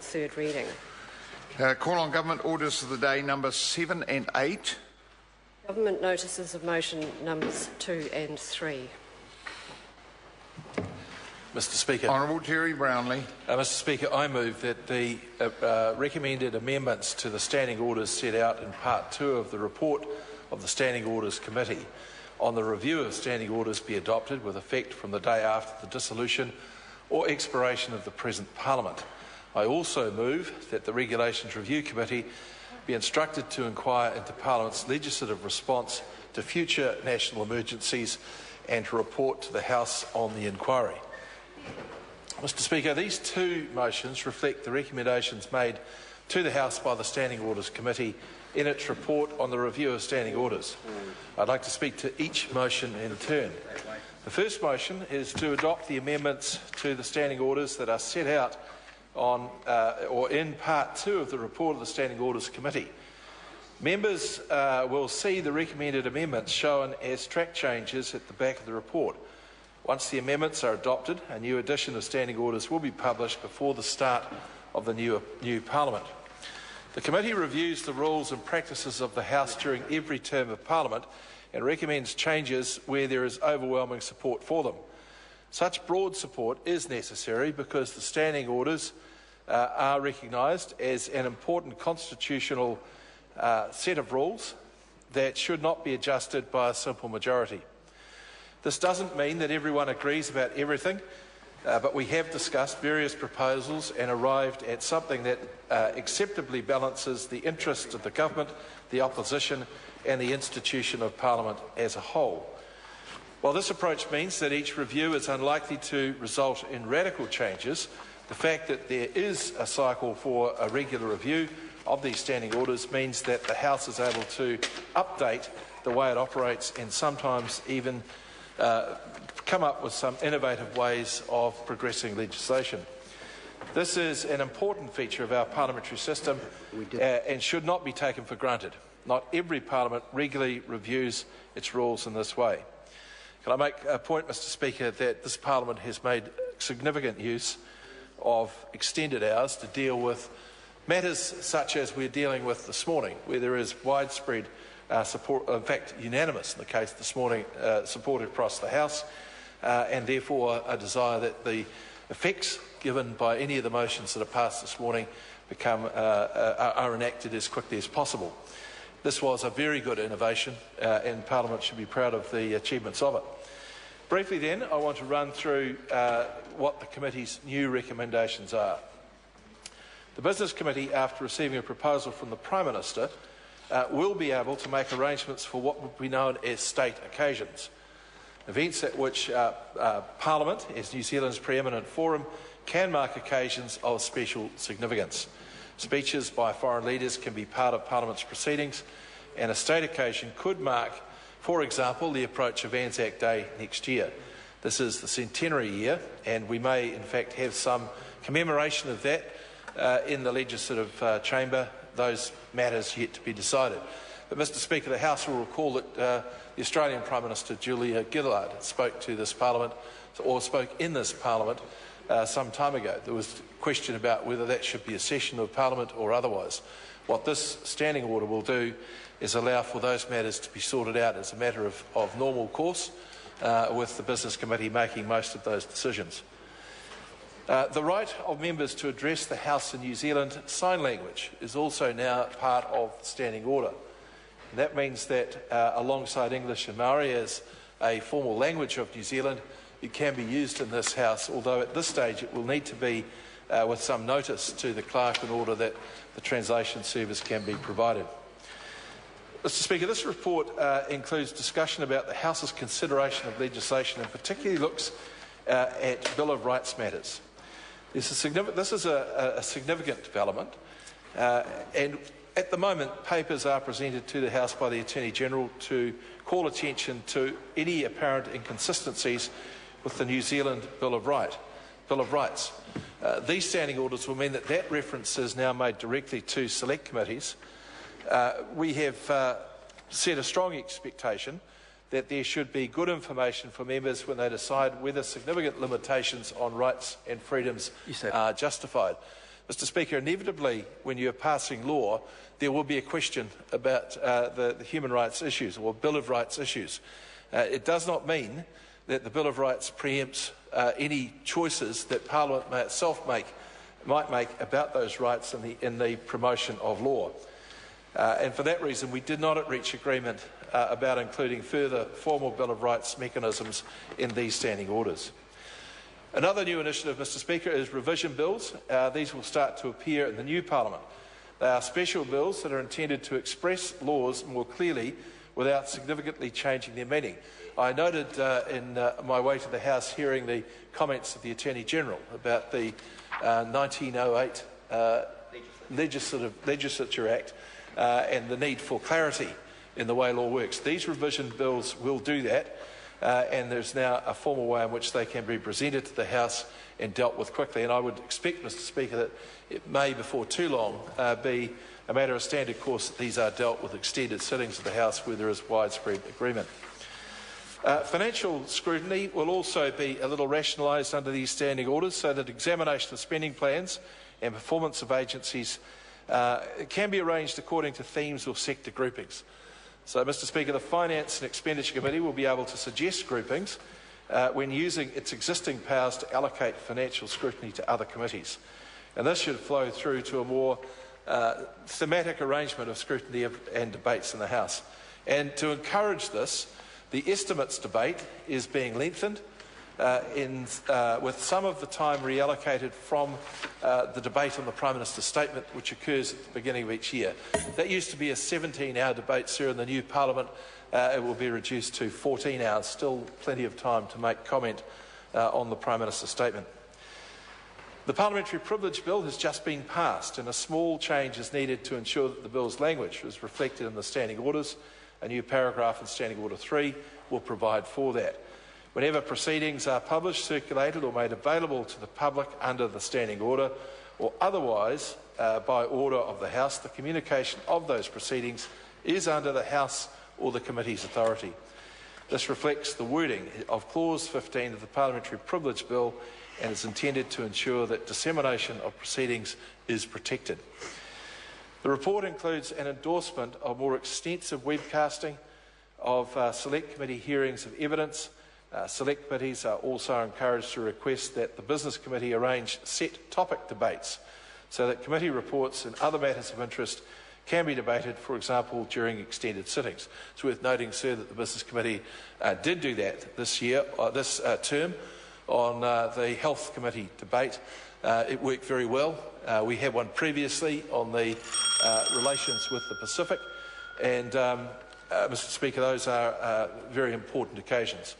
Third reading. Call on government orders of the day number 7 and 8. Government notices of motion numbers 2 and 3. Mr Speaker. Honourable Terry Brownlee. Mr Speaker, I move that the recommended amendments to the standing orders set out in Part 2 of the report of the Standing Orders Committee on the review of standing orders be adopted with effect from the day after the dissolution or expiration of the present Parliament. I also move that the Regulations Review Committee be instructed to inquire into Parliament's legislative response to future national emergencies and to report to the House on the inquiry. Mr Speaker, these two motions reflect the recommendations made to the House by the Standing Orders Committee in its report on the review of standing orders. I'd like to speak to each motion in turn. The first motion is to adopt the amendments to the standing orders that are set out on or in Part 2 of the report of the Standing Orders Committee. Members will see the recommended amendments shown as track changes at the back of the report. Once the amendments are adopted, a new edition of standing orders will be published before the start of the new Parliament. The committee reviews the rules and practices of the House during every term of Parliament and recommends changes where there is overwhelming support for them. Such broad support is necessary because the standing orders are recognised as an important constitutional set of rules that should not be adjusted by a simple majority. This doesn't mean that everyone agrees about everything, but we have discussed various proposals and arrived at something that acceptably balances the interests of the government, the opposition and the institution of Parliament as a whole. While this approach means that each review is unlikely to result in radical changes, the fact that there is a cycle for a regular review of these standing orders means that the House is able to update the way it operates and sometimes even come up with some innovative ways of progressing legislation. This is an important feature of our parliamentary system and should not be taken for granted. Not every Parliament regularly reviews its rules in this way. Can I make a point, Mr Speaker, that this Parliament has made significant use of extended hours to deal with matters such as we're dealing with this morning, where there is widespread support, in fact unanimous in the case this morning, support across the House, and therefore a desire that the effects given by any of the motions that are passed this morning are enacted as quickly as possible. This was a very good innovation and Parliament should be proud of the achievements of it. Briefly then, I want to run through what the committee's new recommendations are. The Business Committee, after receiving a proposal from the Prime Minister, will be able to make arrangements for what would be known as state occasions, events at which Parliament, as New Zealand's preeminent forum, can mark occasions of special significance. Speeches by foreign leaders can be part of Parliament's proceedings, and a state occasion could mark, for example, the approach of Anzac Day next year. This is the centenary year, and we may in fact have some commemoration of that in the Legislative Chamber. Those matters yet to be decided. But Mr Speaker, the House will recall that the Australian Prime Minister Julia Gillard spoke to this Parliament, or spoke in this Parliament some time ago. There was a question about whether that should be a session of Parliament or otherwise. What this standing order will do is allow for those matters to be sorted out as a matter of normal course, with the Business Committee making most of those decisions. The right of members to address the House in New Zealand sign language is also now part of the standing order. And that means that alongside English and Maori as a formal language of New Zealand, it can be used in this House, although at this stage it will need to be with some notice to the clerk in order that the translation service can be provided. Mr Speaker, this report includes discussion about the House's consideration of legislation and particularly looks at Bill of Rights matters. This is a significant development, and at the moment papers are presented to the House by the Attorney-General to call attention to any apparent inconsistencies with the New Zealand Bill of Rights. These standing orders will mean that that reference is now made directly to select committees. We have set a strong expectation that there should be good information for members when they decide whether significant limitations on rights and freedoms are justified. Mr. Speaker, inevitably, when you are passing law, there will be a question about the human rights issues or Bill of Rights issues. It does not mean that the Bill of Rights preempts any choices that Parliament may itself might make about those rights in the promotion of law. And for that reason, we did not reach agreement about including further formal Bill of Rights mechanisms in these standing orders. Another new initiative, Mr. Speaker, is revision bills. These will start to appear in the new Parliament. They are special bills that are intended to express laws more clearly without significantly changing their meaning. I noted in my way to the House hearing the comments of the Attorney-General about the 1908 Legislature Act and the need for clarity in the way law works. These revision bills will do that, and there's now a formal way in which they can be presented to the House and dealt with quickly. And I would expect, Mr. Speaker, that it may before too long be a matter of standard course that these are dealt with extended sittings of the House where there is widespread agreement. Financial scrutiny will also be a little rationalised under these standing orders so that examination of spending plans and performance of agencies can be arranged according to themes or sector groupings. So, Mr. Speaker, the Finance and Expenditure Committee will be able to suggest groupings when using its existing powers to allocate financial scrutiny to other committees. And this should flow through to a more thematic arrangement of scrutiny and debates in the House. And to encourage this, the estimates debate is being lengthened with some of the time reallocated from the debate on the Prime Minister's statement, which occurs at the beginning of each year. That used to be a 17-hour debate, sir, in the new Parliament. It will be reduced to 14 hours, still plenty of time to make comment on the Prime Minister's statement. The Parliamentary Privilege Bill has just been passed, and a small change is needed to ensure that the bill's language is reflected in the standing orders. A new paragraph in Standing Order 3 will provide for that. Whenever proceedings are published, circulated or made available to the public under the standing order or otherwise by order of the House, the communication of those proceedings is under the House or the committee's authority. This reflects the wording of Clause 15 of the Parliamentary Privilege Bill and is intended to ensure that dissemination of proceedings is protected. The report includes an endorsement of more extensive webcasting of select committee hearings of evidence. Select committees are also encouraged to request that the Business Committee arrange set topic debates so that committee reports and other matters of interest can be debated, for example, during extended sittings. It's worth noting, sir, that the Business Committee did do that this term on the Health Committee debate. It worked very well. We had one previously on the relations with the Pacific, and Mr. Speaker, those are very important occasions.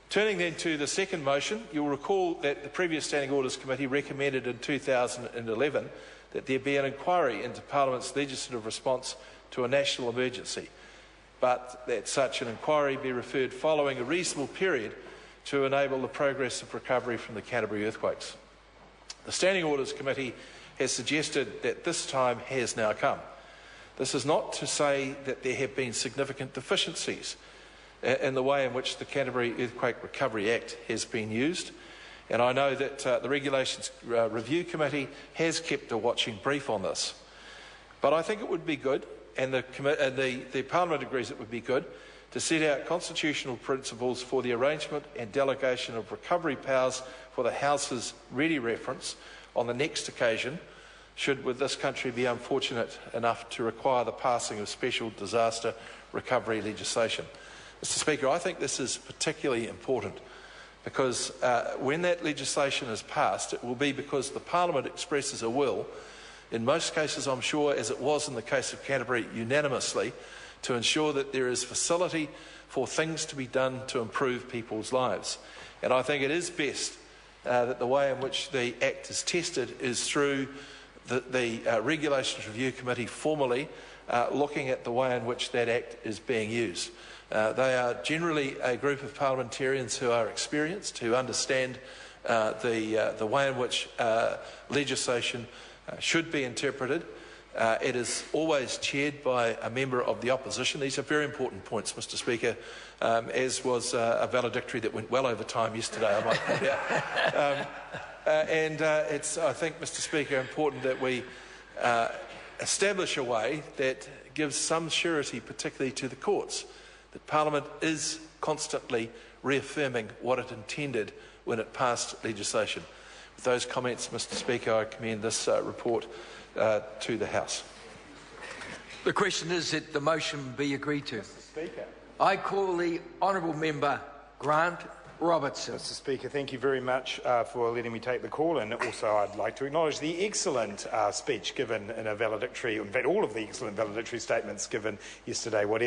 Turning then to the second motion, you'll recall that the previous Standing Orders Committee recommended in 2011 that there be an inquiry into Parliament's legislative response to a national emergency, but that such an inquiry be referred following a reasonable period to enable the progress of recovery from the Canterbury earthquakes. The Standing Orders Committee has suggested that this time has now come. This is not to say that there have been significant deficiencies in the way in which the Canterbury Earthquake Recovery Act has been used, and I know that the Regulations Review Committee has kept a watching brief on this. But I think it would be good, and the Parliament agrees it would be good, to set out constitutional principles for the arrangement and delegation of recovery powers for the House's ready reference on the next occasion, should this country be unfortunate enough to require the passing of special disaster recovery legislation. Mr. Speaker, I think this is particularly important because when that legislation is passed, it will be because the Parliament expresses a will, in most cases I'm sure, as it was in the case of Canterbury, unanimously, to ensure that there is facility for things to be done to improve people's lives. And I think it is best that the way in which the Act is tested is through the Regulations Review Committee formally looking at the way in which that Act is being used. They are generally a group of parliamentarians who are experienced, who understand the way in which legislation should be interpreted. It is always chaired by a member of the opposition. These are very important points, Mr. Speaker, as was a valedictory that went well over time yesterday, I might point out. It's, I think, Mr Speaker, important that we establish a way that gives some surety, particularly to the courts, that Parliament is constantly reaffirming what it intended when it passed legislation. With those comments, Mr Speaker, I commend this report to the House. The question is that the motion be agreed to. Mr Speaker. I call the honourable member Grant Robertson. Mr Speaker, thank you very much for letting me take the call, and also I'd like to acknowledge the excellent speech given in a valedictory, in fact all of the excellent valedictory statements given yesterday. Whatever